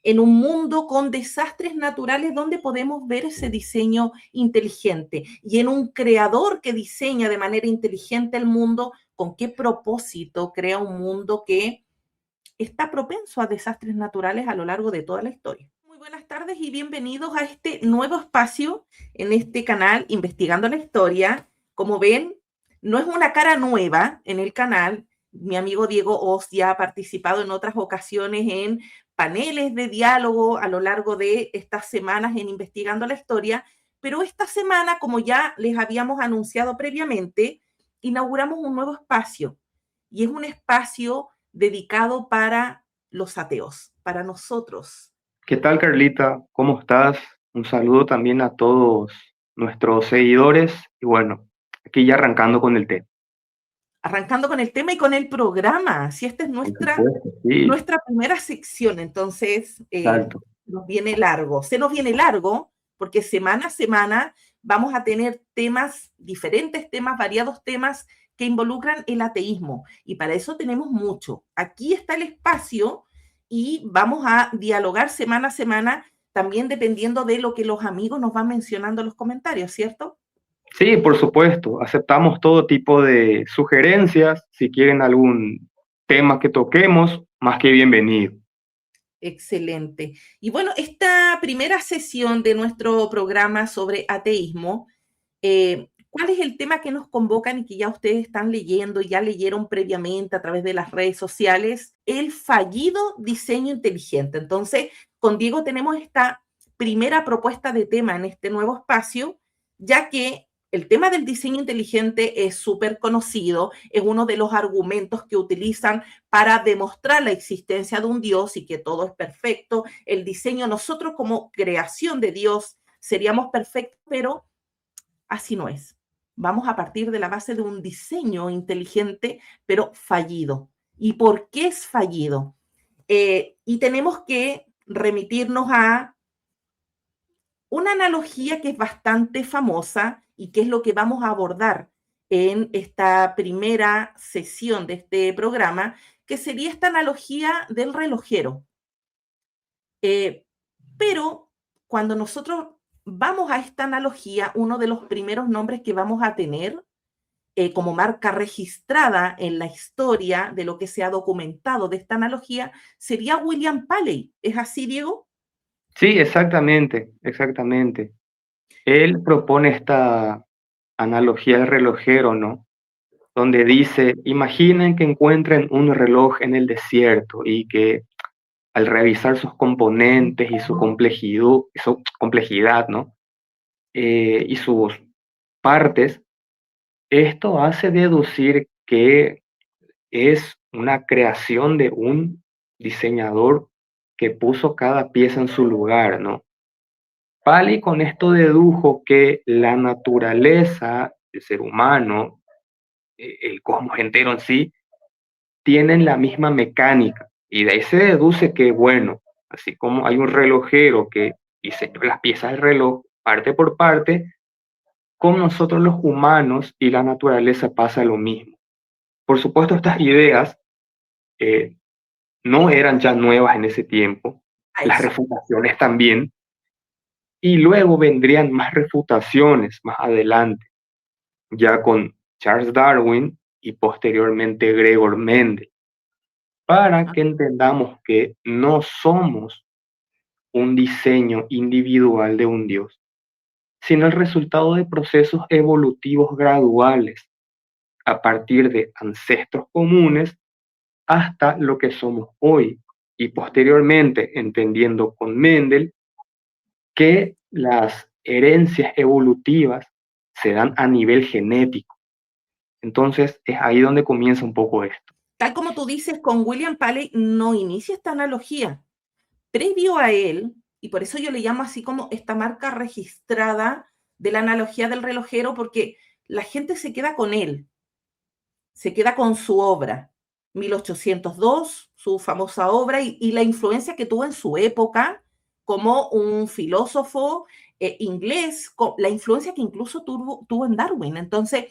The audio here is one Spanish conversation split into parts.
en un mundo con desastres naturales donde podemos ver ese diseño inteligente y en un creador que diseña de manera inteligente el mundo, con qué propósito crea un mundo que está propenso a desastres naturales a lo largo de toda la historia. Muy buenas tardes y bienvenidos a este nuevo espacio en este canal Investigando la Historia. Como ven, no es una cara nueva en el canal. Mi amigo Diego Oz ya ha participado en otras ocasiones en paneles de diálogo a lo largo de estas semanas en Investigando la Historia, pero esta semana, como ya les habíamos anunciado previamente, inauguramos un nuevo espacio y es un espacio dedicado para los ateos, para nosotros. ¿Qué tal, Carlita? ¿Cómo estás? Un saludo también a todos nuestros seguidores y bueno, aquí ya arrancando con el tema. Arrancando con el tema y con el programa, si esta es Por nuestra, supuesto, sí, nuestra primera sección, entonces exacto. nos viene largo. Se nos viene largo porque semana a semana vamos a tener temas, diferentes temas, variados temas que involucran el ateísmo. Y para eso tenemos mucho. Aquí está el espacio y vamos a dialogar semana a semana, también dependiendo de lo que los amigos nos van mencionando en los comentarios, ¿cierto? Sí, por supuesto, aceptamos todo tipo de sugerencias. Si quieren algún tema que toquemos, más que bienvenido. Excelente. Y bueno, esta primera sesión de nuestro programa sobre ateísmo, ¿cuál es el tema que nos convocan y que ya ustedes están leyendo, ya leyeron previamente a través de las redes sociales? El fallido diseño inteligente. Entonces, con Diego tenemos esta primera propuesta de tema en este nuevo espacio, ya que el tema del diseño inteligente es súper conocido, es uno de los argumentos que utilizan para demostrar la existencia de un Dios y que todo es perfecto. El diseño, nosotros como creación de Dios seríamos perfectos, pero así no es. Vamos a partir de la base de un diseño inteligente, pero fallido. ¿Y por qué es fallido? Y tenemos que remitirnos a una analogía que es bastante famosa y que es lo que vamos a abordar en esta primera sesión de este programa, que sería esta analogía del relojero. Eh, pero cuando nosotros vamos a esta analogía, uno de los primeros nombres que vamos a tener como marca registrada en la historia de lo que se ha documentado de esta analogía sería William Paley. ¿Es así, Diego? Sí, exactamente, exactamente. Él propone esta analogía del relojero, ¿no? Donde dice, imaginen que encuentren un reloj en el desierto y que al revisar sus componentes y su complejidad, ¿no? Y sus partes, esto hace deducir que es una creación de un diseñador que puso cada pieza en su lugar, ¿no? Pali con esto dedujo que la naturaleza, el ser humano, el cosmos entero en sí, tienen la misma mecánica. Y de ahí se deduce que, bueno, así como hay un relojero que diseñó las piezas del reloj parte por parte, con nosotros los humanos y la naturaleza pasa lo mismo. Por supuesto, estas ideas eh, no eran ya nuevas en ese tiempo, A las eso. refutaciones también, y luego vendrían más refutaciones más adelante, ya con Charles Darwin y posteriormente Gregor Mendel, para Ajá. que entendamos que no somos un diseño individual de un Dios, sino el resultado de procesos evolutivos graduales a partir de ancestros comunes hasta lo que somos hoy y posteriormente entendiendo con Mendel que las herencias evolutivas se dan a nivel genético. Entonces es ahí donde comienza un poco esto. Tal como tú dices, con William Paley no inicia esta analogía. Previo a él, y por eso yo le llamo así como esta marca registrada de la analogía del relojero, porque la gente se queda con él, se queda con su obra. 1802, su famosa obra, y la influencia que tuvo en su época como un filósofo inglés, la influencia que incluso tuvo en Darwin. Entonces,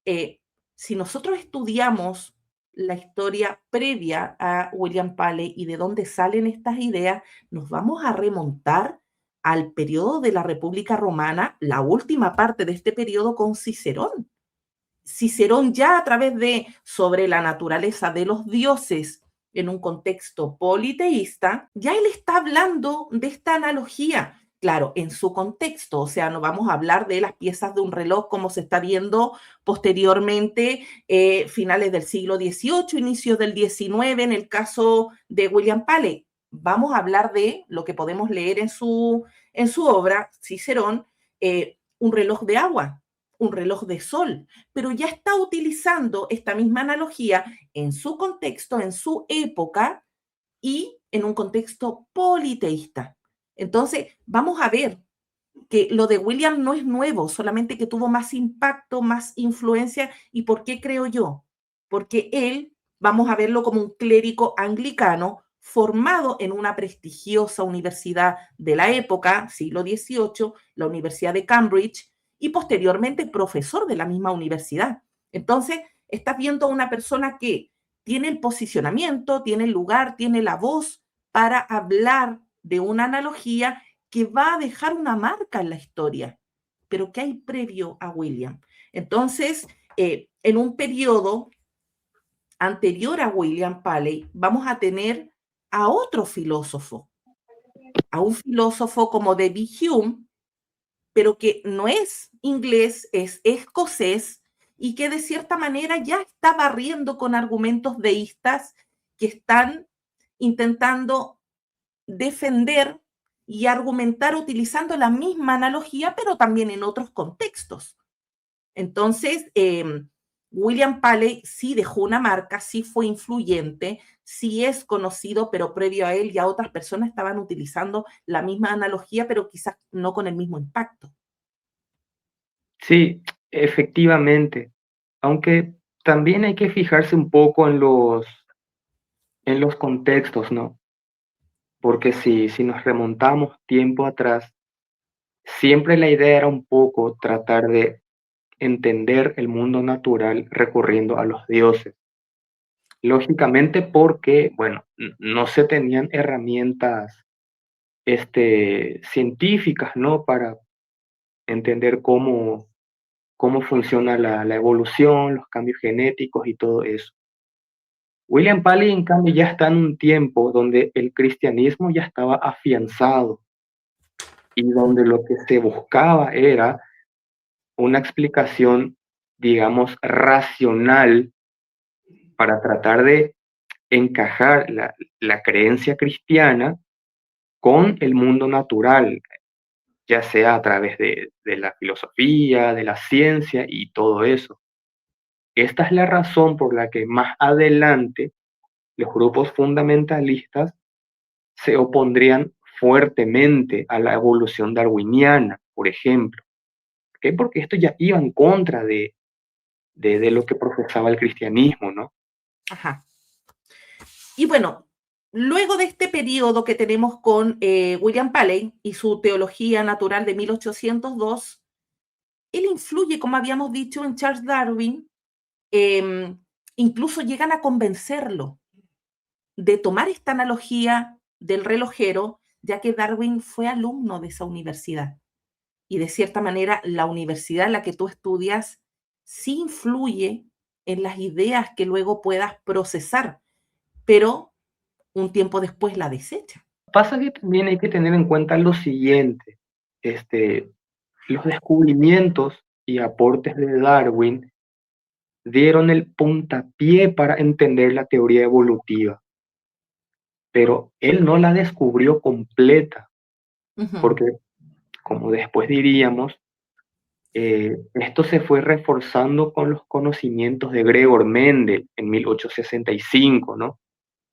eh, si nosotros estudiamos la historia previa a William Paley y de dónde salen estas ideas, nos vamos a remontar al periodo de la República Romana, la última parte de este periodo con Cicerón. Cicerón ya a través de sobre la naturaleza de los dioses en un contexto politeísta, ya él está hablando de esta analogía, claro, en su contexto, o sea, no vamos a hablar de las piezas de un reloj como se está viendo posteriormente, finales del siglo XVIII, inicios del XIX, en el caso de William Paley. Vamos a hablar de lo que podemos leer en su obra, Cicerón, un reloj de agua, un reloj de sol, pero ya está utilizando esta misma analogía en su contexto, en su época y en un contexto politeísta. Entonces, vamos a ver que lo de William no es nuevo, solamente que tuvo más impacto, más influencia. ¿Y por qué creo yo? Porque él, vamos a verlo como un clérigo anglicano formado en una prestigiosa universidad de la época, siglo XVIII, la Universidad de Cambridge, y posteriormente profesor de la misma universidad. Entonces, estás viendo a una persona que tiene el posicionamiento, tiene el lugar, tiene la voz para hablar de una analogía que va a dejar una marca en la historia, pero que hay previo a William. Entonces, en un periodo anterior a William Paley, vamos a tener a otro filósofo, a un filósofo como David Hume, pero que no es inglés, es escocés y que de cierta manera ya está barriendo con argumentos deístas que están intentando defender y argumentar utilizando la misma analogía, pero también en otros contextos. Entonces, William Paley sí dejó una marca, sí fue influyente, sí es conocido, pero previo a él ya otras personas estaban utilizando la misma analogía, pero quizás no con el mismo impacto. Sí, efectivamente. Aunque también hay que fijarse un poco en los contextos, ¿no? Porque si nos remontamos tiempo atrás, siempre la idea era un poco tratar de entender el mundo natural recurriendo a los dioses. Lógicamente porque, bueno, no se tenían herramientas científicas, ¿no? Para entender cómo funciona la evolución, los cambios genéticos y todo eso. William Paley, en cambio, ya está en un tiempo donde el cristianismo ya estaba afianzado y donde lo que se buscaba era una explicación, digamos, racional para tratar de encajar la creencia cristiana con el mundo natural, ya sea a través de la filosofía, de la ciencia y todo eso. Esta es la razón por la que más adelante los grupos fundamentalistas se opondrían fuertemente a la evolución darwiniana, por ejemplo. ¿Por qué? Porque esto ya iba en contra de lo que profesaba el cristianismo, ¿no? Ajá. Y bueno, luego de este periodo que tenemos con William Paley y su teología natural de 1802, él influye, como habíamos dicho, en Charles Darwin. eh, Incluso llegan a convencerlo de tomar esta analogía del relojero, ya que Darwin fue alumno de esa universidad. Y de cierta manera, la universidad en la que tú estudias sí influye en las ideas que luego puedas procesar, pero un tiempo después la desecha. Pasa que también hay que tener en cuenta lo siguiente, este, los descubrimientos y aportes de Darwin dieron el puntapié para entender la teoría evolutiva, pero él no la descubrió completa, Ujú. porque como después diríamos, esto se fue reforzando con los conocimientos de Gregor Mendel en 1865, ¿no?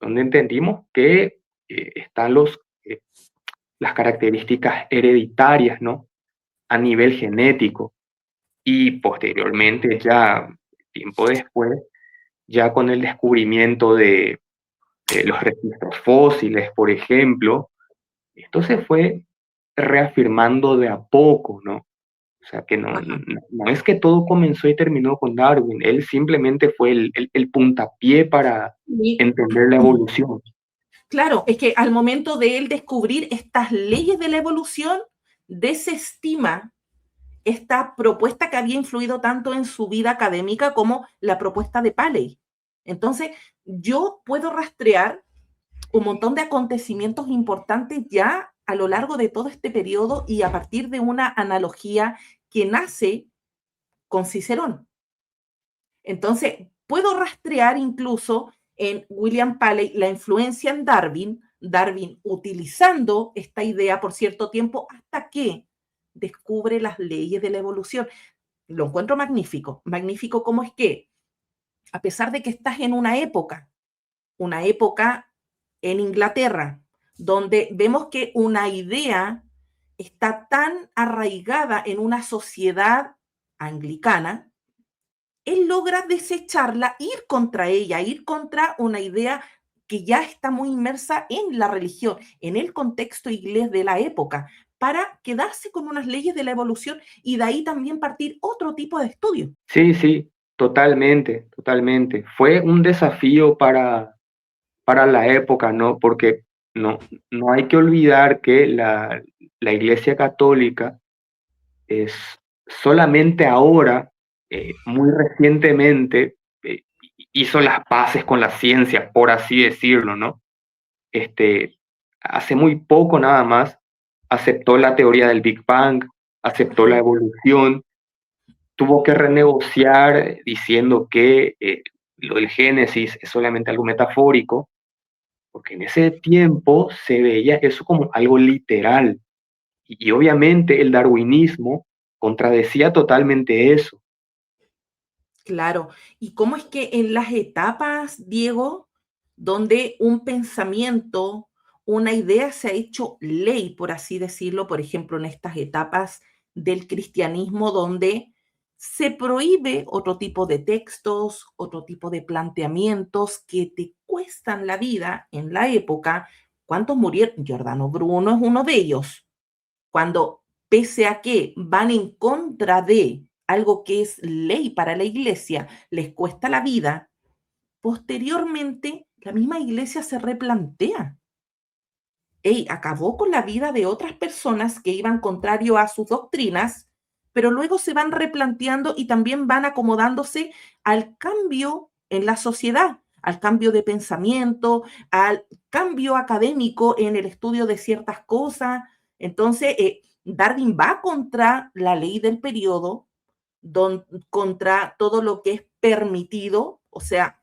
Donde entendimos que están eh, las características hereditarias, ¿no? A nivel genético. Y posteriormente, ya tiempo después, ya con el descubrimiento de los registros fósiles, por ejemplo, esto se fue reafirmando de a poco, ¿no? O sea, que Ajá. no es que todo comenzó y terminó con Darwin, él simplemente fue el puntapié para Y, entender la evolución. claro, es que al momento de él descubrir estas leyes de la evolución, desestima esta propuesta que había influido tanto en su vida académica como la propuesta de Paley. Entonces, yo puedo rastrear un montón de acontecimientos importantes ya a lo largo de todo este periodo y a partir de una analogía que nace con Cicerón. Entonces, puedo rastrear incluso en William Paley la influencia en Darwin, Darwin utilizando esta idea por cierto tiempo hasta que descubre las leyes de la evolución. Lo encuentro magnífico, magnífico como es que, a pesar de que estás en una época en Inglaterra, donde vemos que una idea está tan arraigada en una sociedad anglicana, él logra desecharla, ir contra ella, ir contra una idea que ya está muy inmersa en la religión, en el contexto inglés de la época, para quedarse con unas leyes de la evolución y de ahí también partir otro tipo de estudio. Sí, sí, totalmente, totalmente. Fue un desafío para la época, ¿no? Porque no hay que olvidar que la Iglesia Católica es solamente ahora, muy recientemente, hizo las paces con la ciencia, por así decirlo, ¿no? Este, hace muy poco nada más aceptó la teoría del Big Bang, aceptó la evolución, tuvo que renegociar diciendo que lo del Génesis es solamente algo metafórico, porque en ese tiempo se veía eso como algo literal. Y obviamente el darwinismo contradecía totalmente eso. Claro. ¿Y cómo es que en las etapas, Diego, donde un pensamiento, una idea se ha hecho ley, por así decirlo, por ejemplo, en estas etapas del cristianismo, donde se prohíbe otro tipo de textos, otro tipo de planteamientos que te cuestan la vida en la época? ¿Cuántos murieron? Giordano Bruno es uno de ellos. Cuando, pese a que van en contra de algo que es ley para la iglesia, les cuesta la vida, posteriormente la misma iglesia se replantea. Ey, acabó con la vida de otras personas que iban contrario a sus doctrinas, pero luego se van replanteando y también van acomodándose al cambio en la sociedad, al cambio de pensamiento, al cambio académico en el estudio de ciertas cosas. Entonces, Darwin va contra la ley del periodo, contra todo lo que es permitido, o sea,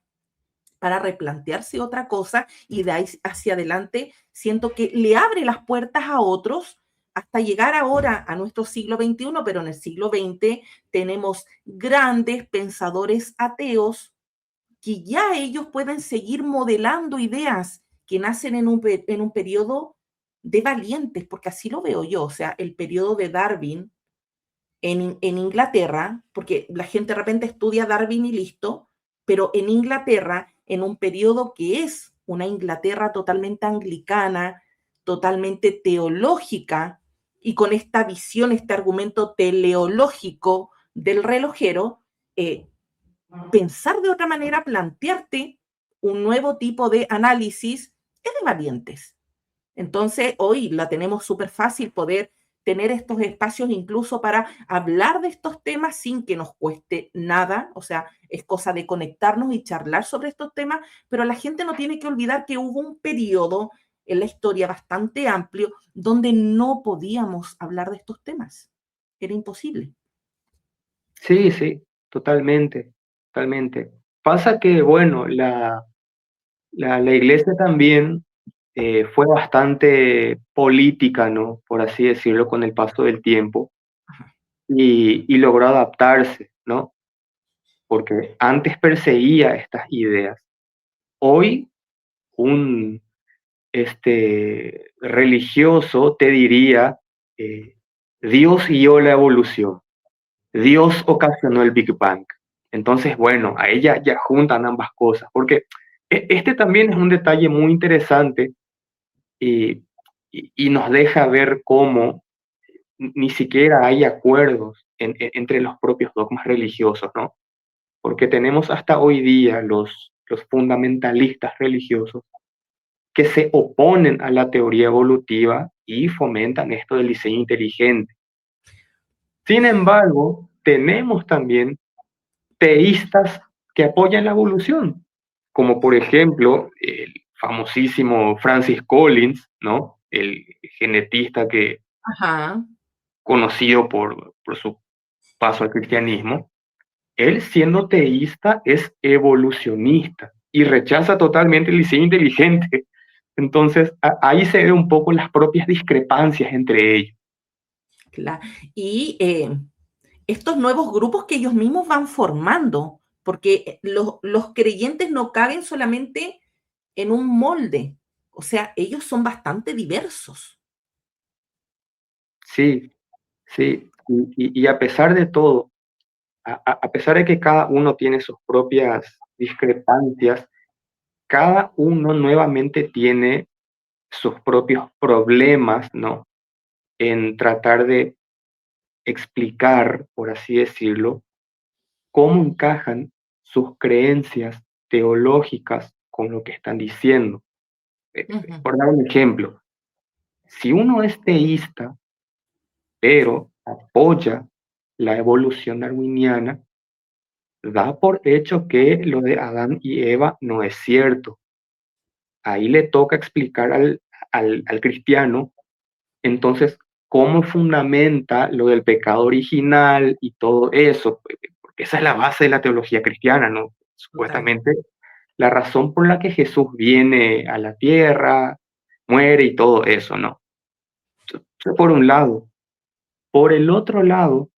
para replantearse otra cosa y de ahí hacia adelante siento que le abre las puertas a otros hasta llegar ahora a nuestro siglo XXI, pero en el siglo XX tenemos grandes pensadores ateos que ya ellos pueden seguir modelando ideas que nacen en un periodo de valientes, porque así lo veo yo, o sea, el periodo de Darwin en Inglaterra, porque la gente de repente estudia Darwin y listo, pero en Inglaterra, en un periodo que es una Inglaterra totalmente anglicana, totalmente teológica, y con esta visión, este argumento teleológico del relojero, eh, pensar de otra manera, plantearte un nuevo tipo de análisis, es de valientes. Entonces, hoy la tenemos súper fácil poder tener estos espacios incluso para hablar de estos temas sin que nos cueste nada, o sea, es cosa de conectarnos y charlar sobre estos temas, pero la gente no tiene que olvidar que hubo un periodo en la historia bastante amplio donde no podíamos hablar de estos temas. Era imposible. Sí, sí, totalmente, totalmente. Pasa que, bueno, la iglesia también fue bastante política, ¿no? Por así decirlo, con el paso del tiempo y logró adaptarse, ¿no? Porque antes perseguía estas ideas. Hoy un religioso te diría, eh, Dios guió la evolución, Dios ocasionó el Big Bang. Entonces, bueno, a ella ya juntan ambas cosas, porque este también es un detalle muy interesante y nos deja ver cómo ni siquiera hay acuerdos entre los propios dogmas religiosos, ¿no? Porque tenemos hasta hoy día los fundamentalistas religiosos que se oponen a la teoría evolutiva y fomentan esto del diseño inteligente. Sin embargo, tenemos también teístas que apoyan la evolución, como por ejemplo el famosísimo Francis Collins, ¿no? El genetista que Ajá, conocido por su paso al cristianismo. Él, siendo teísta, es evolucionista y rechaza totalmente el diseño inteligente. Entonces, ahí se ve un poco las propias discrepancias entre ellos. claro. Y estos nuevos grupos que ellos mismos van formando, porque los creyentes no caben solamente en un molde, o sea, ellos son bastante diversos. Sí, sí. Y a pesar de todo, a pesar de que cada uno tiene sus propias discrepancias, cada uno nuevamente tiene sus propios problemas, ¿no? En tratar de explicar, por así decirlo, cómo encajan sus creencias teológicas con lo que están diciendo. Ujú, Por dar un ejemplo, si uno es teísta, pero apoya la evolución darwiniana, da por hecho que lo de Adán y Eva no es cierto. Ahí le toca explicar al cristiano, entonces, cómo fundamenta lo del pecado original y todo eso, porque esa es la base de la teología cristiana, ¿no? total. Supuestamente la razón por la que Jesús viene a la tierra, muere y todo eso, ¿no? Eso por un lado. Por el otro lado,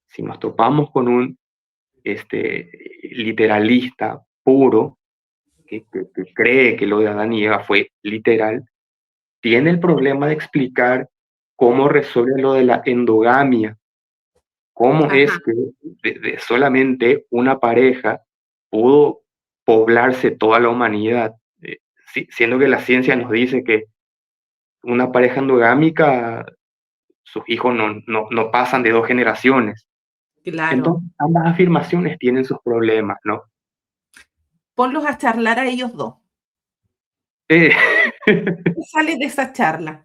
si nos topamos con un literalista puro, que cree que lo de Adán y Eva fue literal, tiene el problema de explicar cómo resuelve lo de la endogamia, cómo Ajá, es que de solamente una pareja pudo poblarse toda la humanidad, siendo que la ciencia nos dice que una pareja endogámica, sus hijos no pasan de 2 generaciones. claro. Entonces, ambas afirmaciones tienen sus problemas, ¿no? Ponlos a charlar a ellos dos. Eh, ¿Qué sale de esa charla?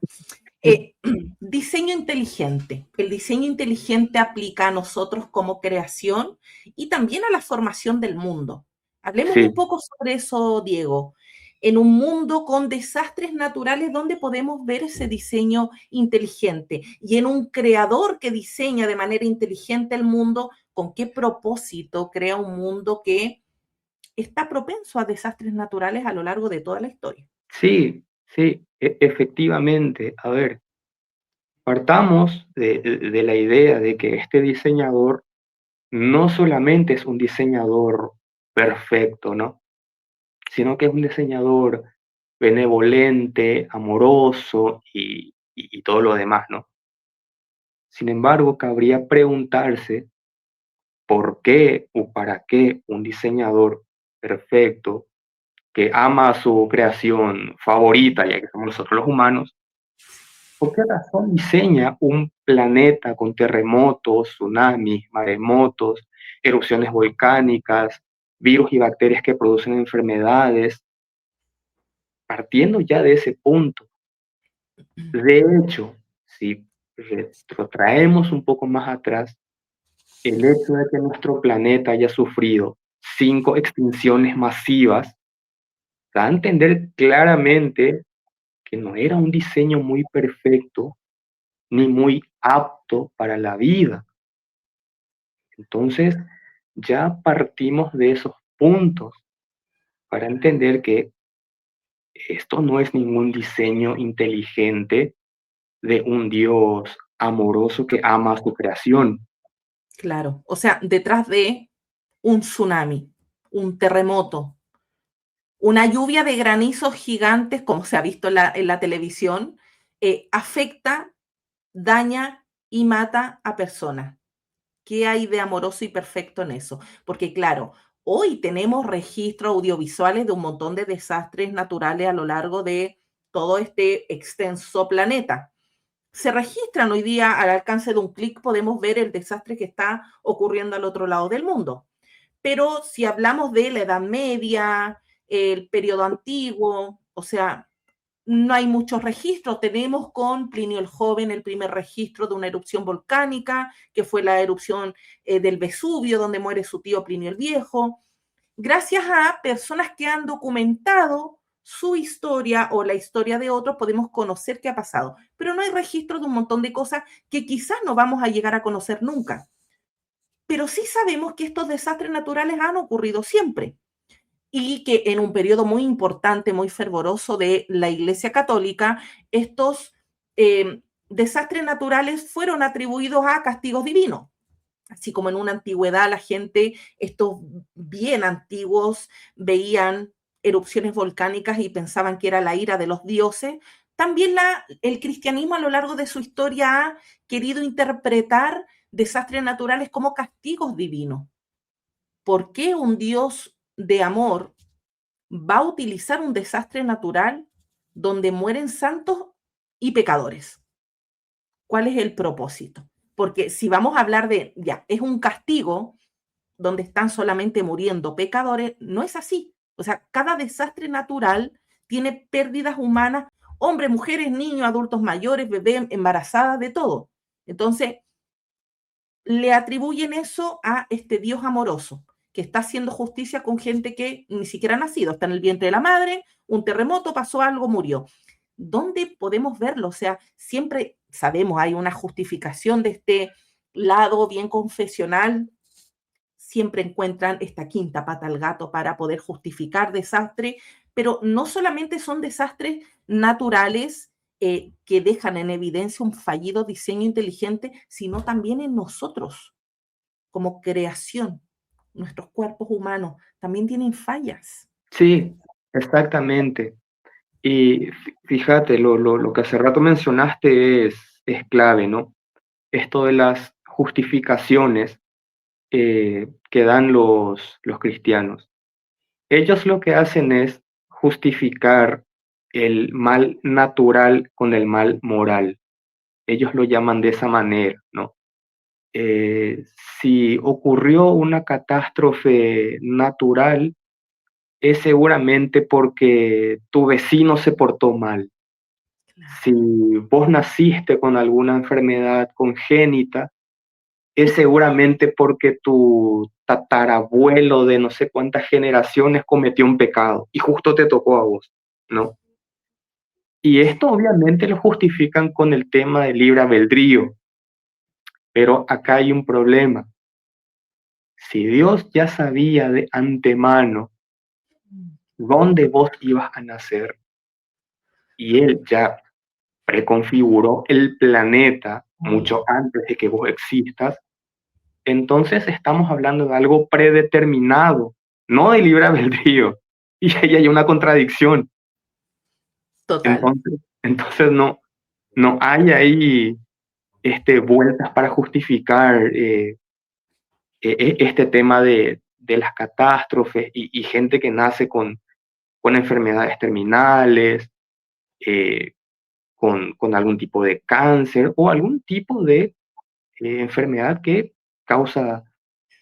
Diseño inteligente. El diseño inteligente aplica a nosotros como creación y también a la formación del mundo. Hablemos un sí, poco sobre eso, Diego. En un mundo con desastres naturales, ¿dónde podemos ver ese diseño inteligente? Y en un creador que diseña de manera inteligente el mundo, ¿con qué propósito crea un mundo que está propenso a desastres naturales a lo largo de toda la historia? sí, sí, efectivamente. A ver, partamos de la idea de que este diseñador no solamente es un diseñador perfecto, ¿no? Sino que es un diseñador benevolente, amoroso y todo lo demás, ¿no? Sin embargo, cabría preguntarse por qué o para qué un diseñador perfecto que ama a su creación favorita, ya que somos nosotros los humanos, ¿por qué razón diseña un planeta con terremotos, tsunamis, maremotos, erupciones volcánicas, virus y bacterias que producen enfermedades? Partiendo ya de ese punto, de hecho, si retrotraemos un poco más atrás, el hecho de que nuestro planeta haya sufrido 5 extinciones masivas da a entender claramente que no era un diseño muy perfecto ni muy apto para la vida. Entonces, ya partimos de esos puntos para entender que esto no es ningún diseño inteligente de un Dios amoroso que ama a su creación. Claro, o sea, detrás de un tsunami, un terremoto, una lluvia de granizos gigantes, como se ha visto en la televisión, afecta, daña y mata a personas. ¿Qué hay de amoroso y perfecto en eso? Porque claro, hoy tenemos registros audiovisuales de un montón de desastres naturales a lo largo de todo este extenso planeta. se registran hoy día al alcance de un clic, podemos ver el desastre que está ocurriendo al otro lado del mundo. Pero si hablamos de la Edad Media, el periodo antiguo, o sea, no hay muchos registros. Tenemos con Plinio el Joven el primer registro de una erupción volcánica, que fue la erupción del Vesubio, donde muere su tío Plinio el Viejo. Gracias a personas que han documentado su historia o la historia de otros, podemos conocer qué ha pasado. Pero no hay registro de un montón de cosas que quizás no vamos a llegar a conocer nunca. Pero sí sabemos que estos desastres naturales han ocurrido siempre y que en un periodo muy importante, muy fervoroso de la Iglesia Católica, estos desastres naturales fueron atribuidos a castigos divinos. Así como en una antigüedad la gente, estos bien antiguos, veían erupciones volcánicas y pensaban que era la ira de los dioses, también el cristianismo a lo largo de su historia ha querido interpretar desastres naturales como castigos divinos. ¿Por qué un Dios de amor va a utilizar un desastre natural donde mueren santos y pecadores? ¿Cuál es el propósito? Porque si vamos a hablar de, ya, es un castigo donde están solamente muriendo pecadores, no es así. O sea, cada desastre natural tiene pérdidas humanas, hombres, mujeres, niños, adultos mayores, bebés, embarazadas, de todo. Entonces, le atribuyen eso a este Dios amoroso, que está haciendo justicia con gente que ni siquiera ha nacido, está en el vientre de la madre, un terremoto, pasó algo, murió. ¿Dónde podemos verlo? O sea, siempre sabemos, hay una justificación de este lado bien confesional, siempre encuentran esta quinta pata al gato para poder justificar desastres, pero no solamente son desastres naturales que dejan en evidencia un fallido diseño inteligente, sino también en nosotros como creación. Nuestros cuerpos humanos también tienen fallas. Sí, exactamente. Y fíjate, lo que hace rato mencionaste es clave, ¿no? Esto de las justificaciones que dan los cristianos. Ellos lo que hacen es justificar el mal natural con el mal moral. Ellos lo llaman de esa manera, ¿no? Eh, si ocurrió una catástrofe natural, es seguramente porque tu vecino se portó mal. Si vos naciste con alguna enfermedad congénita, es seguramente porque tu tatarabuelo de no sé cuántas generaciones cometió un pecado y justo te tocó a vos, ¿no? Y esto obviamente lo justifican con el tema del libre albedrío, pero acá hay un problema. Si Dios ya sabía de antemano dónde vos ibas a nacer y Él ya preconfiguró el planeta mucho antes de que vos existas, entonces estamos hablando de algo predeterminado, no de libre albedrío. Y ahí hay una contradicción. Total. Entonces no hay ahí vueltas para justificar este tema de las catástrofes y gente que nace con enfermedades terminales, eh, con algún tipo de cáncer o algún tipo de enfermedad que causa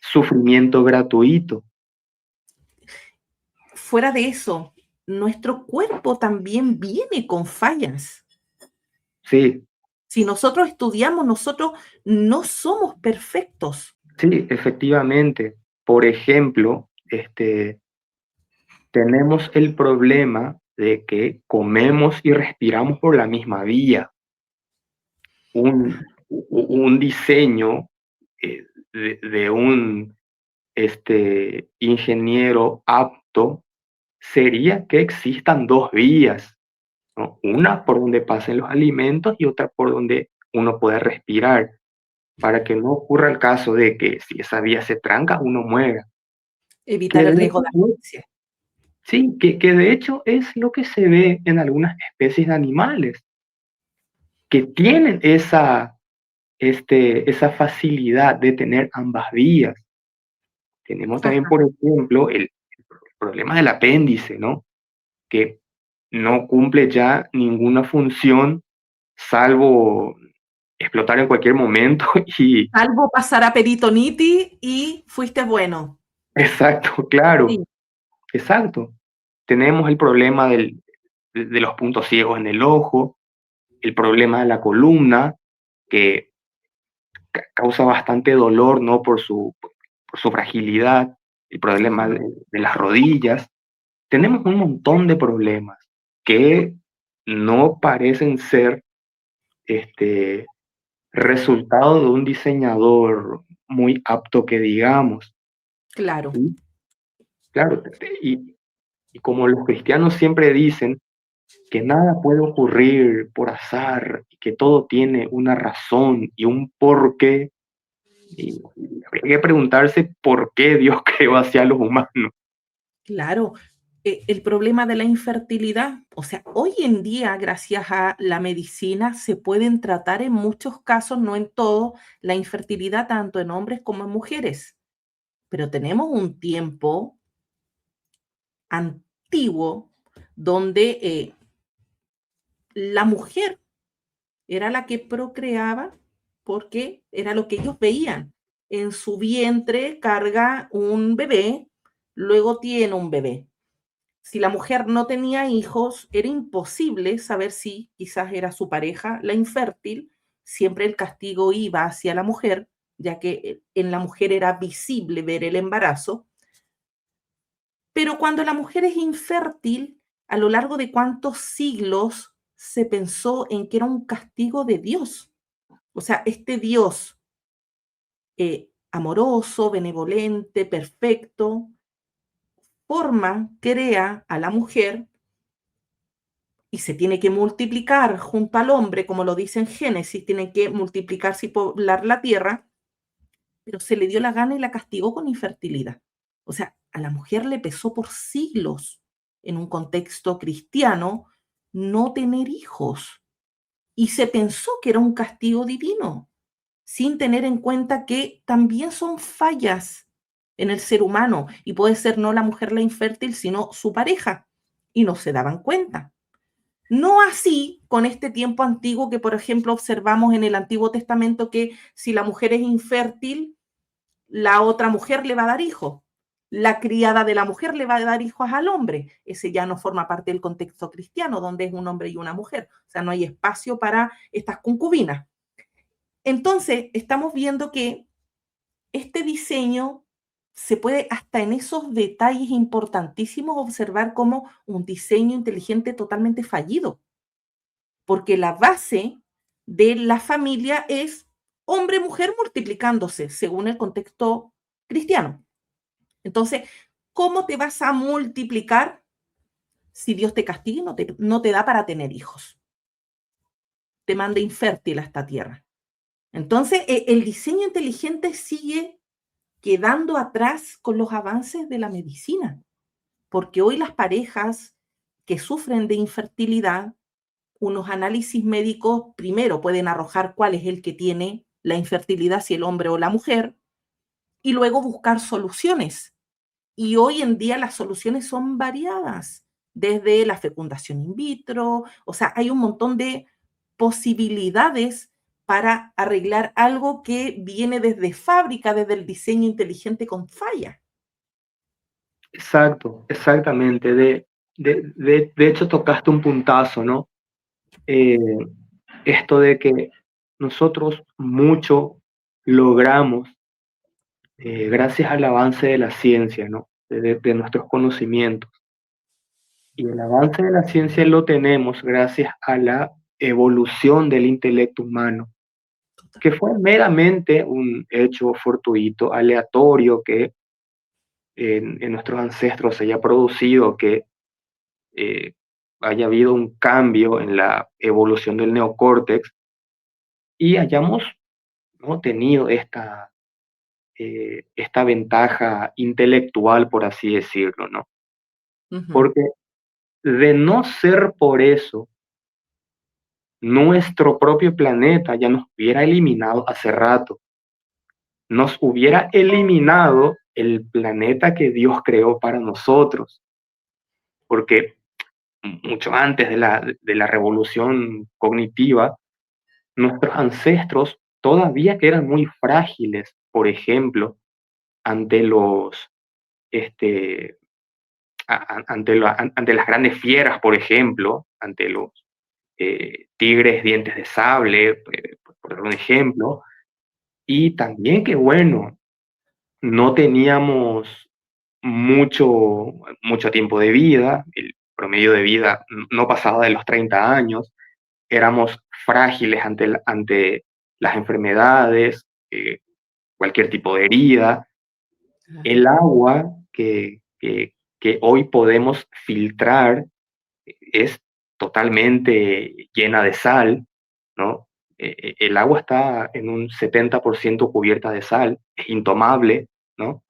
sufrimiento gratuito. Fuera de eso, nuestro cuerpo también viene con fallas. Sí, Si nosotros estudiamos, nosotros no somos perfectos. sí, efectivamente. Por ejemplo, tenemos el problema de que comemos y respiramos por la misma vía. Un diseño de un ingeniero apto sería que existan dos vías, ¿no? Una por donde pasen los alimentos y otra por donde uno puede respirar, para que no ocurra el caso de que si esa vía se tranca, uno muera. Evitar Que el de riesgo hecho, de asfixia. sí, que de hecho es lo que se ve en algunas especies de animales, que tienen esa facilidad de tener ambas vías. Tenemos también, Ajá. por ejemplo, el problema del apéndice, ¿no? Que no cumple ya ninguna función salvo explotar en cualquier momento y Salvo pasar a peritonitis y fuiste bueno. exacto, claro, Sí, exacto. Tenemos el problema de los puntos ciegos en el ojo, el problema de la columna, que causa bastante dolor, ¿no? Por su fragilidad, el problema claro, de las rodillas. Tenemos un montón de problemas que no parecen ser este, resultado de un diseñador muy apto que digamos. claro. ¿Sí? Claro, y como los cristianos siempre dicen que nada puede ocurrir por azar, y que todo tiene una razón y un porqué, y habría que preguntarse por qué Dios creó así a los humanos. Claro, el problema de la infertilidad, o sea, hoy en día, gracias a la medicina, se pueden tratar en muchos casos, no en todos, la infertilidad tanto en hombres como en mujeres. Pero tenemos un tiempo antiguo donde la mujer era la que procreaba porque era lo que ellos veían. En su vientre carga un bebé, luego tiene un bebé. Si la mujer no tenía hijos, era imposible saber si quizás era su pareja la infértil. Siempre el castigo iba hacia la mujer, ya que en la mujer era visible ver el embarazo. Pero cuando la mujer es infértil, a lo largo de cuántos siglos se pensó en que era un castigo de Dios. O sea, este Dios amoroso, benevolente, perfecto, forma, crea a la mujer y se tiene que multiplicar junto al hombre, como lo dice en Génesis, tiene que multiplicarse y poblar la tierra, pero se le dio la gana y la castigó con infertilidad. O sea, a la mujer le pesó por siglos, en un contexto cristiano, no tener hijos. Y se pensó que era un castigo divino, sin tener en cuenta que también son fallas en el ser humano y puede ser no la mujer la infértil, sino su pareja. Y no se daban cuenta. No así con este tiempo antiguo que, por ejemplo, observamos en el Antiguo Testamento que si la mujer es infértil, la otra mujer le va a dar hijos. La criada de la mujer le va a dar hijos al hombre. Ese ya no forma parte del contexto cristiano, donde es un hombre y una mujer. O sea, no hay espacio para estas concubinas. Entonces, estamos viendo que este diseño se puede hasta en esos detalles importantísimos observar como un diseño inteligente totalmente fallido, porque la base de la familia es hombre-mujer multiplicándose según el contexto cristiano. Entonces, ¿cómo te vas a multiplicar si Dios te castiga y no te da para tener hijos? Te manda infértil a esta tierra. Entonces, el diseño inteligente sigue quedando atrás con los avances de la medicina, porque hoy las parejas que sufren de infertilidad, unos análisis médicos primero pueden arrojar cuál es el que tiene la infertilidad, si el hombre o la mujer, y luego buscar soluciones. Y hoy en día las soluciones son variadas, desde la fecundación in vitro, o sea, hay un montón de posibilidades para arreglar algo que viene desde fábrica, desde el diseño inteligente con falla. Exacto, exactamente. De hecho, tocaste un puntazo, ¿no? Eh, Esto de que nosotros mucho logramos gracias al avance de la ciencia, ¿no? De nuestros conocimientos. Y el avance de la ciencia lo tenemos gracias a la evolución del intelecto humano, que fue meramente un hecho fortuito, aleatorio, que en nuestros ancestros se haya producido, que eh, haya habido un cambio en la evolución del neocórtex y hayamos, ¿no?, tenido esta ventaja intelectual, por así decirlo, ¿no? Ujú, Porque de no ser por eso, nuestro propio planeta ya nos hubiera eliminado hace rato, nos hubiera eliminado el planeta que Dios creó para nosotros, porque mucho antes de la revolución cognitiva, nuestros ancestros, todavía que eran muy frágiles, por ejemplo, ante los, este, ante las grandes fieras, por ejemplo, ante los tigres dientes de sable, por dar un ejemplo, y también que bueno, no teníamos mucho tiempo de vida, el promedio de vida no pasaba de los 30 años, éramos frágiles ante las enfermedades, cualquier tipo de herida. Claro. El agua que hoy podemos filtrar es totalmente llena de sal, ¿no? El agua está en un 70% cubierta de sal, es intomable, ¿no?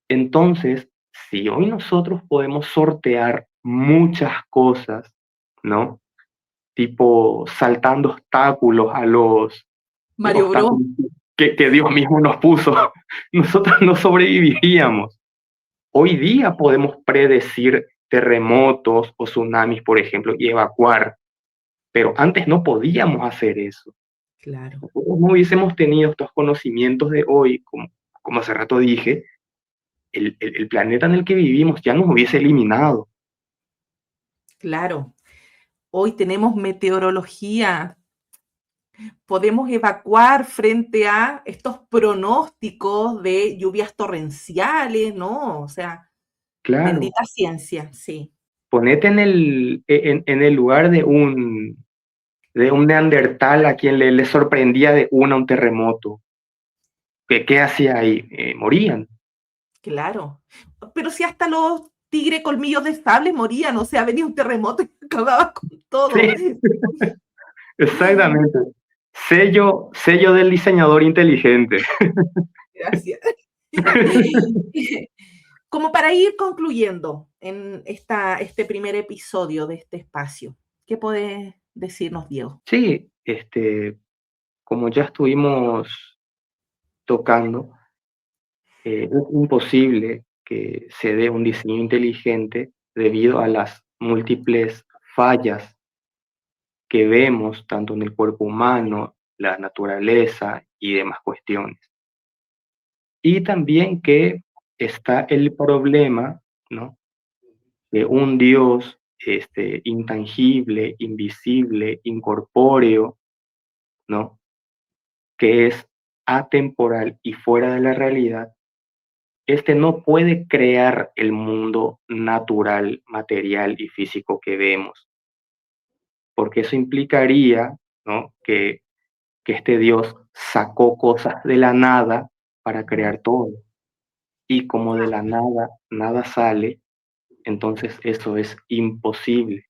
Entonces, si hoy nosotros podemos sortear muchas cosas, ¿no? Tipo saltando obstáculos a los Mario Bros. obstáculos que Dios mismo nos puso, nosotros no sobreviviríamos. Hoy día podemos predecir terremotos o tsunamis, por ejemplo, y evacuar, pero antes no podíamos hacer eso. Claro, Nosotros no hubiésemos tenido estos conocimientos de hoy, como hace rato dije, el planeta en el que vivimos ya nos hubiese eliminado. claro. Hoy tenemos meteorología, podemos evacuar frente a estos pronósticos de lluvias torrenciales, ¿no? O sea, Claro, bendita ciencia, sí. ponete en el lugar de un neandertal a quien le sorprendía de un terremoto. ¿Qué hacía ahí? Morían. Claro. Pero si hasta los tigres colmillos de sable morían, o sea, venía un terremoto y acababa con Sí, todo. exactamente. Sello del diseñador inteligente. Gracias. Como para ir concluyendo en este primer episodio de este espacio, ¿qué puede decirnos, Diego? Sí, como ya estuvimos tocando, es imposible que se dé un diseño inteligente debido a las múltiples fallas que vemos tanto en el cuerpo humano, la naturaleza y demás cuestiones. Y también que está el problema, ¿no? De un Dios intangible, invisible, incorpóreo, ¿no? Que es atemporal y fuera de la realidad. Este no puede crear el mundo natural, material y físico que vemos, porque eso implicaría, ¿no? Que este Dios sacó cosas de la nada para crear todo. Y como de la nada nada sale, entonces eso es imposible.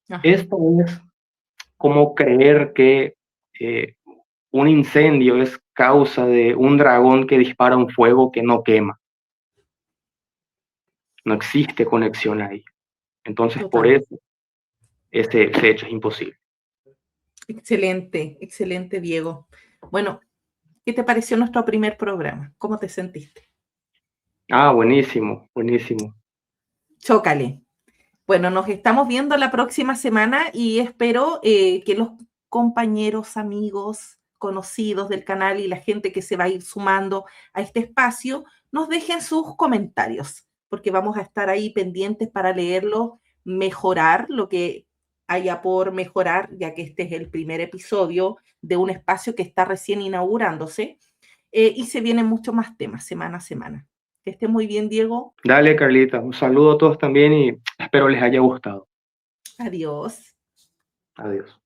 Ajá, Esto es como creer que eh, un incendio es causa de un dragón que dispara un fuego que no quema. No existe conexión ahí. Entonces, por total. eso, ese hecho es imposible. Excelente, excelente, Diego. Bueno, ¿qué te pareció nuestro primer programa? ¿Cómo te sentiste? Ah, buenísimo, buenísimo. Chócale. Bueno, nos estamos viendo la próxima semana y espero que los compañeros, amigos, conocidos del canal y la gente que se va a ir sumando a este espacio nos dejen sus comentarios, porque vamos a estar ahí pendientes para leerlo, mejorar lo que haya por mejorar, ya que este es el primer episodio de un espacio que está recién inaugurándose y se vienen muchos más temas semana a semana. Que esté muy bien, Diego. Dale, Carlita, un saludo a todos también y espero les haya gustado. Adiós. Adiós.